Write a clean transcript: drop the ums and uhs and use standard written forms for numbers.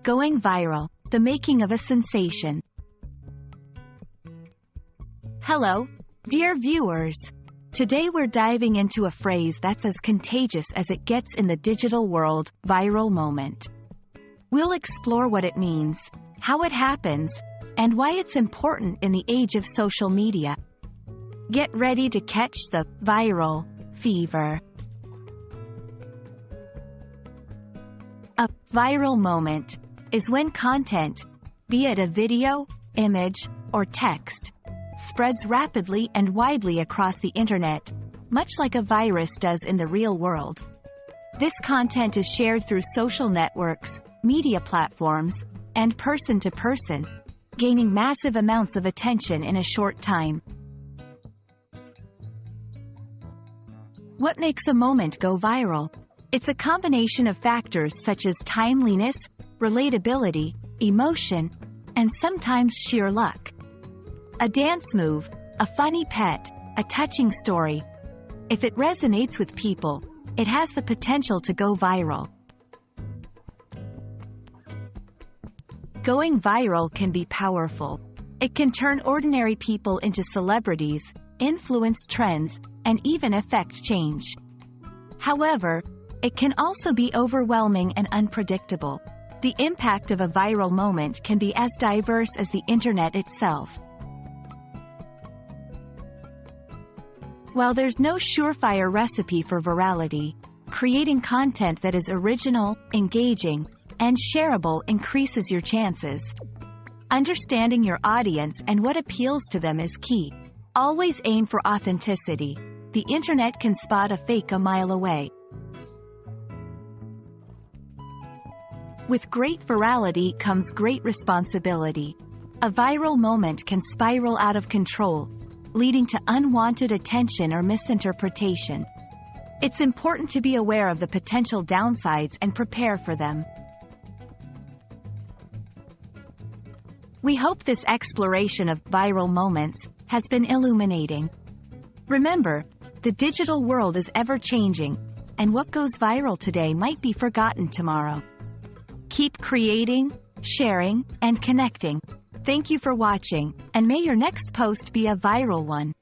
Going viral, the making of a sensation. Hello, dear viewers. Today we're diving into a phrase that's as contagious as it gets in the digital world, viral moment. We'll explore what it means, how it happens, and why it's important in the age of social media. Get ready to catch the viral fever. A viral moment is when content, be it a video, image, or text, spreads rapidly and widely across the internet, much like a virus does in the real world. This content is shared through social networks, media platforms, and person-to-person, gaining massive amounts of attention in a short time. What makes a moment go viral? It's a combination of factors such as timeliness, relatability, emotion, and sometimes sheer luck. A dance move, a funny pet, a touching story. If it resonates with people, it has the potential to go viral. Going viral can be powerful. It can turn ordinary people into celebrities, influence trends, and even affect change. However, it can also be overwhelming and unpredictable. The impact of a viral moment can be as diverse as the internet itself. While there's no surefire recipe for virality, creating content that is original, engaging, and shareable increases your chances. Understanding your audience and what appeals to them is key. Always aim for authenticity. The internet can spot a fake a mile away. With great virality comes great responsibility. A viral moment can spiral out of control, leading to unwanted attention or misinterpretation. It's important to be aware of the potential downsides and prepare for them. We hope this exploration of viral moments has been illuminating. Remember, the digital world is ever-changing, and what goes viral today might be forgotten tomorrow. Keep creating, sharing, and connecting. Thank you for watching, and may your next post be a viral one.